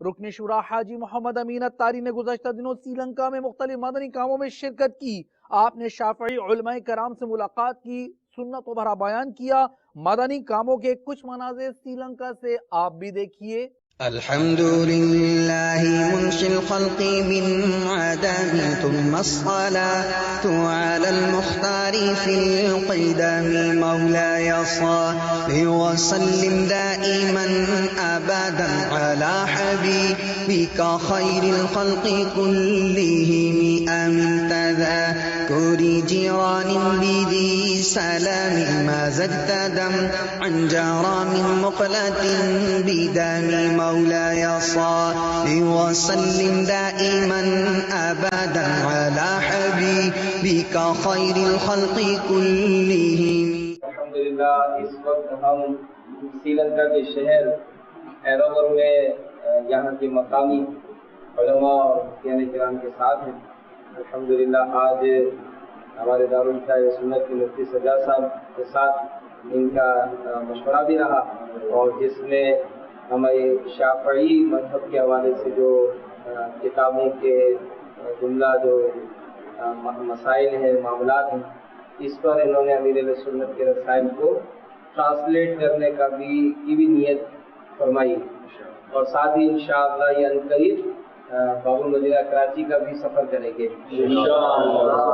رکن شورا حاجی محمد امین اتاری نے گزشتہ دنوں سری لنکا میں مختلف مدنی کاموں میں شرکت کی۔ آپ نے شافعی علماء کرام سے ملاقات کی، سنت و بھرا بیان کیا۔ مدنی کاموں کے کچھ مناظر سری لنکا سے آپ بھی دیکھیے۔ الحمد لله منشئ الخلق من عدم ثم الصلاة على المختار في القدم مولاي صل وسلم دائما أبدا على حبيبك خير الخلق كلهم أمن تذكر جيران بذي سلام ما زدت دم عن جرى من مقلة بدم مولاي صل وسلم دائما أبدا على حبيبك خير الخلق كلهم۔ الحمدللہ اس وقت ہم سری لنکا کے شہر ایروور میں یہاں کے مقامی علماء اور مفتیان کرام کے ساتھ ہیں۔ الحمدللہ آج ہمارے دارالفتا سنت کے مفتی سجاد صاحب کے ساتھ ان کا مشورہ بھی رہا، اور جس میں ہمارے شافعی مذہب کے حوالے سے جو کتابوں کے جملہ جو مسائل ہیں، معاملات ہیں، اس پر انہوں نے امیر اہل سنت کے رسائل کو ٹرانسلیٹ کرنے کی بھی نیت فرمائی، اور ساتھ ہی انشاءاللہ یہ عنقریب باب المدینہ کراچی کا بھی سفر کریں گے انشاءاللہ۔